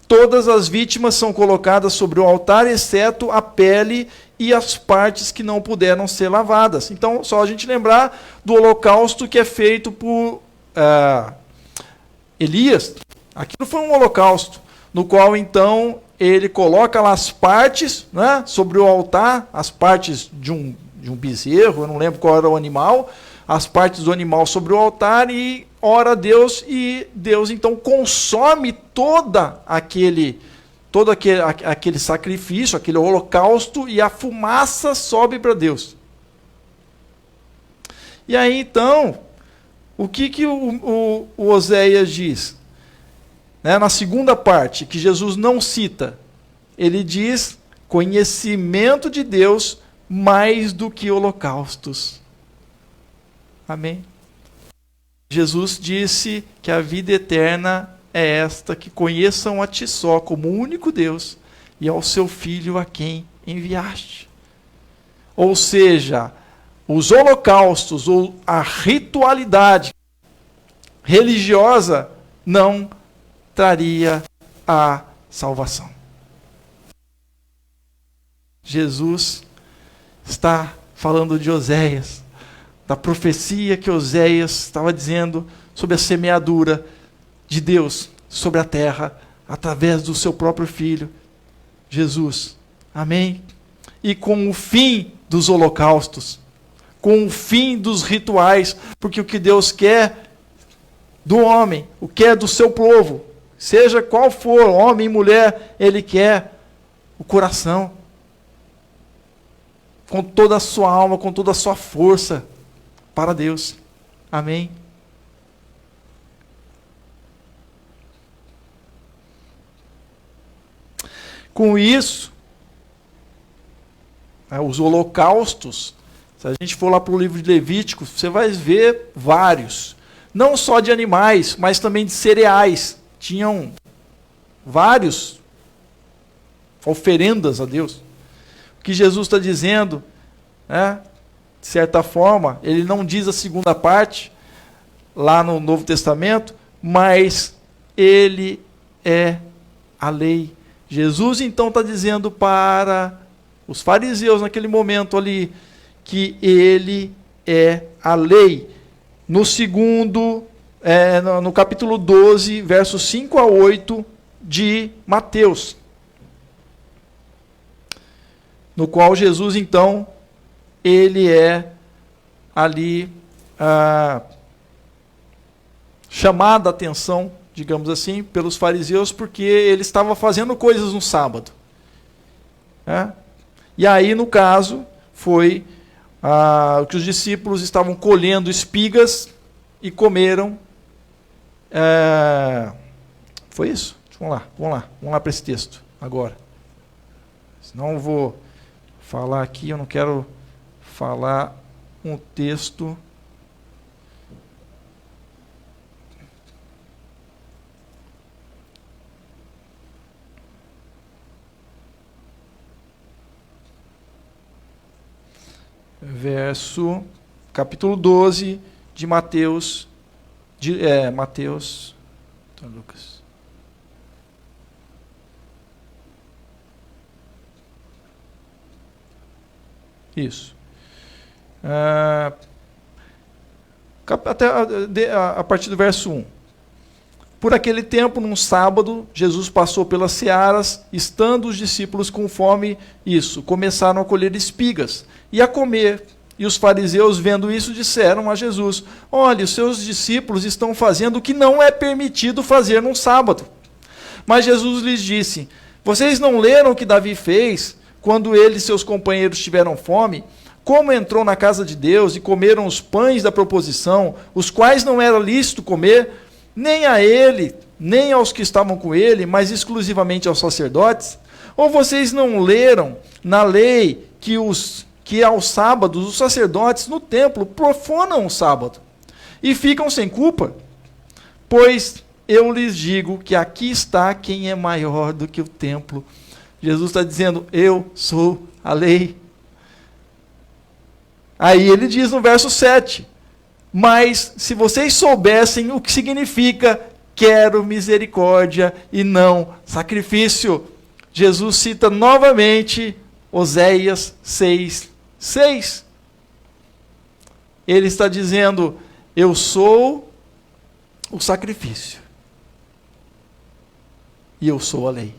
S1: Todas as vítimas são colocadas sobre o altar, exceto a pele e as partes que não puderam ser lavadas. Então, só a gente lembrar do holocausto que é feito por Elias. Aquilo foi um holocausto, no qual, então, ele coloca lá as partes, né, sobre o altar, as partes de um bezerro, eu não lembro qual era o animal, as partes do animal sobre o altar e ora a Deus, e Deus então consome todo aquele sacrifício, aquele holocausto, e a fumaça sobe para Deus. E aí então, o que o Oséias diz? Né, na segunda parte, que Jesus não cita, ele diz conhecimento de Deus mais do que holocaustos. Amém? Jesus disse que a vida eterna é esta, que conheçam a ti só como o único Deus e ao seu Filho a quem enviaste. Ou seja, os holocaustos ou a ritualidade religiosa não traria a salvação. Jesus está falando de Oséias, da profecia que Oséias estava dizendo sobre a semeadura de Deus sobre a terra, através do seu próprio Filho, Jesus. Amém? E com o fim dos holocaustos, com o fim dos rituais, porque o que Deus quer do homem, o que é do seu povo, seja qual for, homem e mulher, Ele quer o coração, com toda a sua alma, com toda a sua força, para Deus. Amém? Com isso, os holocaustos, se a gente for lá para o livro de Levítico, você vai ver vários. Não só de animais, mas também de cereais. Tinham vários oferendas a Deus. O que Jesus está dizendo, né, de certa forma, ele não diz a segunda parte, lá no Novo Testamento, mas ele é a lei. Jesus, então, está dizendo para os fariseus, naquele momento ali, que ele é a lei. No segundo, no capítulo 12, versos 5 a 8 de Mateus, no qual Jesus, então, ele é ali chamado a atenção, digamos assim, pelos fariseus, porque ele estava fazendo coisas no sábado. E aí, no caso, foi que os discípulos estavam colhendo espigas e comeram. Foi isso? Vamos lá para esse texto agora. Senão eu vou falar aqui, eu não quero falar um texto. capítulo 12 de Mateus, Lucas. Isso. A partir do verso 1. Por aquele tempo, num sábado, Jesus passou pelas searas, estando os discípulos com fome, começaram a colher espigas e a comer. E os fariseus, vendo isso, disseram a Jesus: olha, os seus discípulos estão fazendo o que não é permitido fazer num sábado. Mas Jesus lhes disse: vocês não leram o que Davi fez quando ele e seus companheiros tiveram fome? Como entrou na casa de Deus e comeram os pães da proposição, os quais não era lícito comer, nem a ele, nem aos que estavam com ele, mas exclusivamente aos sacerdotes? Ou vocês não leram na lei que aos sábados os sacerdotes no templo profanam o sábado e ficam sem culpa? Pois eu lhes digo que aqui está quem é maior do que o templo. Jesus está dizendo: eu sou a lei. Aí ele diz no verso 7, mas se vocês soubessem o que significa quero misericórdia e não sacrifício. Jesus cita novamente Oséias 6:6. Ele está dizendo: eu sou o sacrifício e eu sou a lei.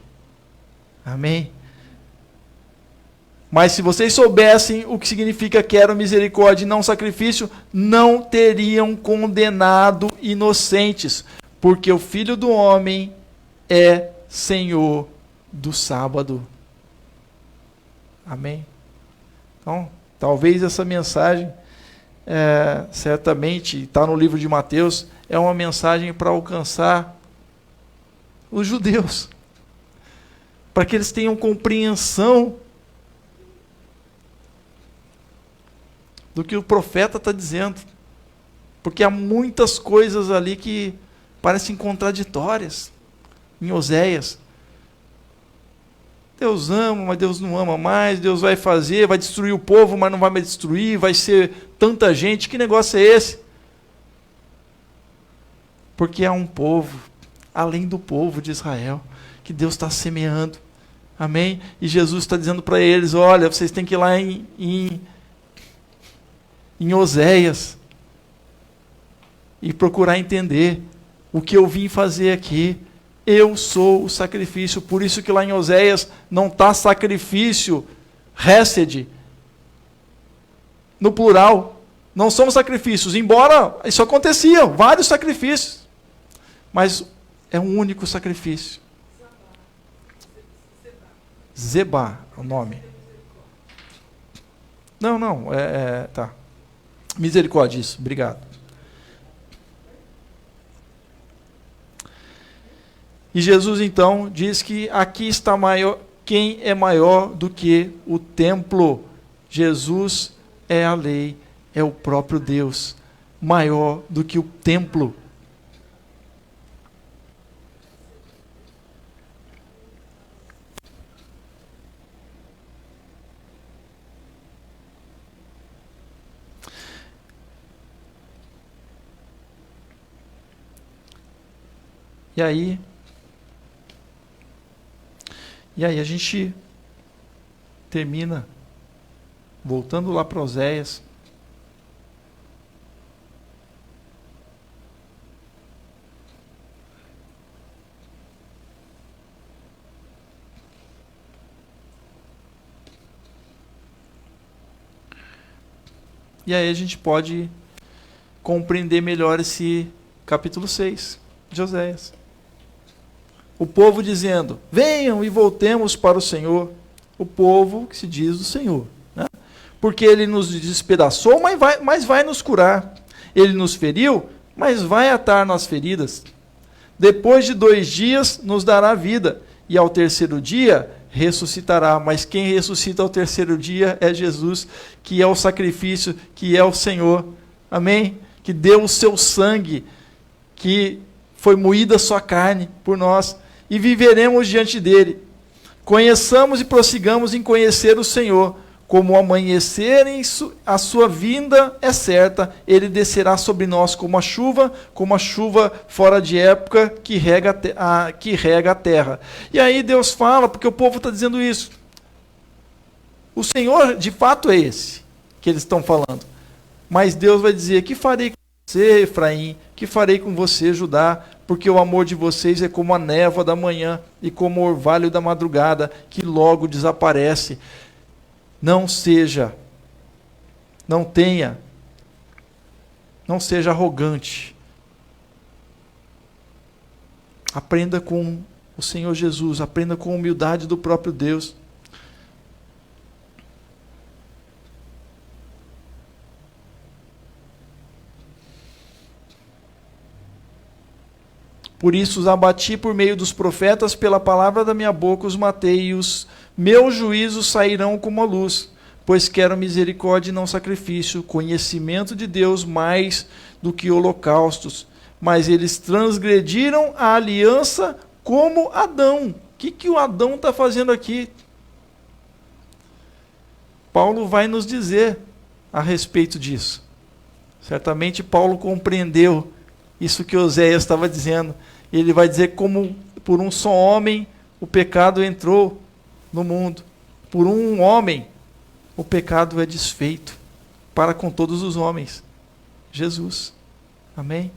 S1: Amém? Mas se vocês soubessem o que significa quero misericórdia e não sacrifício, não teriam condenado inocentes, porque o Filho do Homem é Senhor do sábado. Amém? Então, talvez essa mensagem, certamente, está no livro de Mateus, é uma mensagem para alcançar os judeus, para que eles tenham compreensão do que o profeta está dizendo. Porque há muitas coisas ali que parecem contraditórias em Oséias. Deus ama, mas Deus não ama mais. Deus vai fazer, vai destruir o povo, mas não vai mais destruir. Vai ser tanta gente. Que negócio é esse? Porque há um povo, além do povo de Israel, que Deus está semeando. Amém? E Jesus está dizendo para eles: olha, vocês têm que ir lá em Oséias e procurar entender o que eu vim fazer aqui. Eu sou o sacrifício. Por isso que lá em Oséias não está sacrifício, hesed, no plural. Não são sacrifícios, embora isso acontecia, vários sacrifícios, mas é um único sacrifício. Zebá é o nome. Não, tá. Misericórdia, isso, obrigado. E Jesus então diz que aqui está maior, quem é maior do que o templo. Jesus é a lei, é o próprio Deus, maior do que o templo. E aí a gente termina voltando lá para Oséias. E aí a gente pode compreender melhor esse capítulo 6 de Oséias. O povo dizendo: venham e voltemos para o Senhor. O povo que se diz do Senhor, né? Porque ele nos despedaçou, mas vai nos curar. Ele nos feriu, mas vai atar nas feridas. Depois de 2 dias nos dará vida, e ao terceiro dia ressuscitará. Mas quem ressuscita ao terceiro dia é Jesus, que é o sacrifício, que é o Senhor. Amém? Que deu o seu sangue, que foi moída a sua carne por nós, e viveremos diante dele. Conheçamos e prossigamos em conhecer o Senhor. como o amanhecer, a sua vinda é certa, ele descerá sobre nós como a chuva fora de época que rega a terra. E aí Deus fala, porque o povo está dizendo isso. O Senhor, de fato, é esse que eles estão falando. Mas Deus vai dizer, que farei com você, Efraim? Que farei com você, Judá? Porque o amor de vocês é como a névoa da manhã e como o orvalho da madrugada, que logo desaparece. Não seja arrogante. Aprenda com o Senhor Jesus, aprenda com a humildade do próprio Deus. Por isso os abati por meio dos profetas, pela palavra da minha boca os matei, e os meus juízos sairão como a luz, pois quero misericórdia e não sacrifício, conhecimento de Deus mais do que holocaustos. Mas eles transgrediram a aliança como Adão. O que o Adão está fazendo aqui? Paulo vai nos dizer a respeito disso. Certamente Paulo compreendeu isso que Oséias estava dizendo. Ele vai dizer como por um só homem o pecado entrou no mundo. Por um homem o pecado é desfeito para com todos os homens. Jesus. Amém?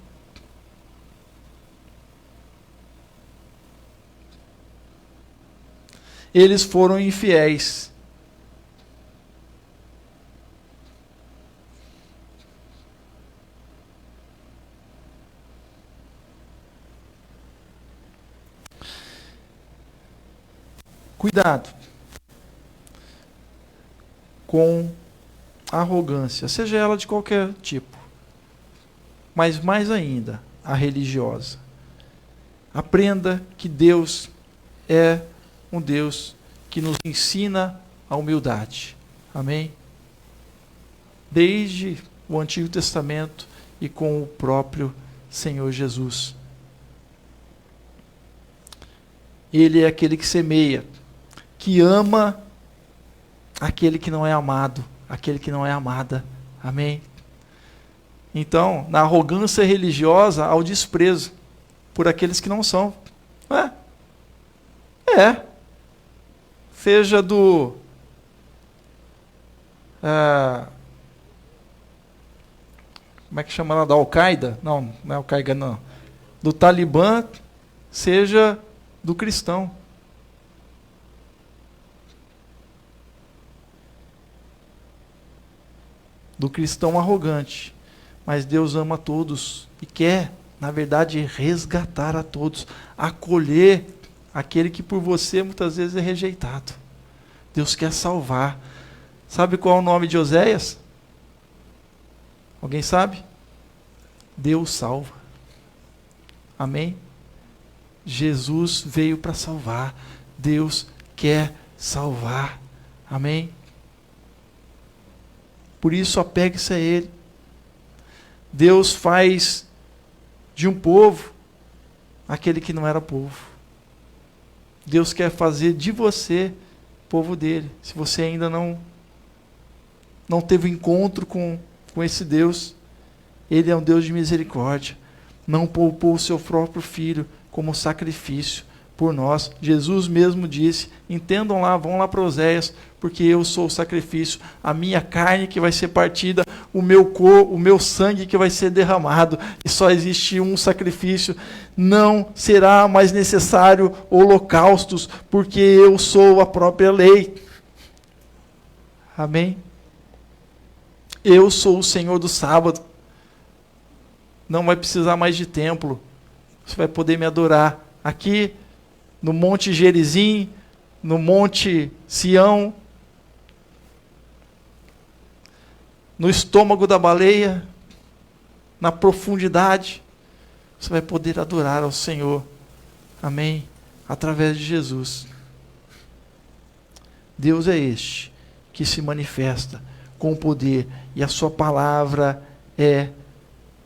S1: Eles foram infiéis. Cuidado com arrogância, seja ela de qualquer tipo, mas mais ainda a religiosa. Aprenda que Deus é um Deus que nos ensina a humildade. Amém? Desde o Antigo Testamento e com o próprio Senhor Jesus. Ele é aquele que semeia, que ama aquele que não é amado, aquele que não é amada. Amém? Então, na arrogância religiosa, há o desprezo por aqueles que não são. Seja do... como é que chama lá? Da Al-Qaeda? Não é Al-Qaeda não. Do Talibã, seja do cristão. Do cristão arrogante. Mas Deus ama a todos e quer, na verdade, resgatar a todos, acolher aquele que por você muitas vezes é rejeitado. Deus quer salvar. Sabe qual é o nome de Oséias? Alguém sabe? Deus salva. Amém? Jesus veio para salvar. Deus quer salvar. Amém? Por isso, apegue-se a Ele. Deus faz de um povo aquele que não era povo. Deus quer fazer de você povo dele. Se você ainda não teve encontro com esse Deus, Ele é um Deus de misericórdia. Não poupou o seu próprio Filho como sacrifício por nós. Jesus mesmo disse, entendam lá, vão lá para Oséias, porque eu sou o sacrifício, a minha carne que vai ser partida, o meu sangue que vai ser derramado, e só existe um sacrifício. Não será mais necessário holocaustos, porque eu sou a própria lei. Amém? Eu sou o Senhor do sábado. Não vai precisar mais de templo. Você vai poder me adorar aqui no Monte Gerizim, no Monte Sião, no estômago da baleia, na profundidade. Você vai poder adorar ao Senhor. Amém? Através de Jesus. Deus é este que se manifesta com poder, e a sua palavra é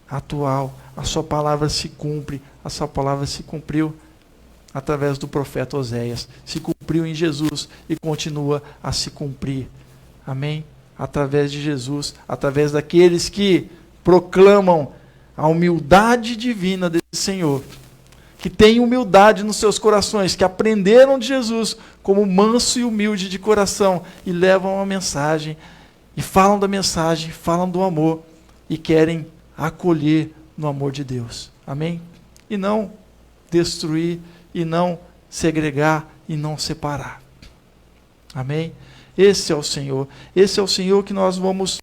S1: atual. A sua palavra se cumpre. A sua palavra se cumpriu através do profeta Oséias. Se cumpriu em Jesus e continua a se cumprir. Amém? Através de Jesus, através daqueles que proclamam a humildade divina desse Senhor, que têm humildade nos seus corações, que aprenderam de Jesus como manso e humilde de coração e levam a mensagem, e falam da mensagem, falam do amor e querem acolher no amor de Deus. Amém? E não destruir, e não segregar, e não separar. Amém? Esse é o Senhor. Esse é o Senhor que nós vamos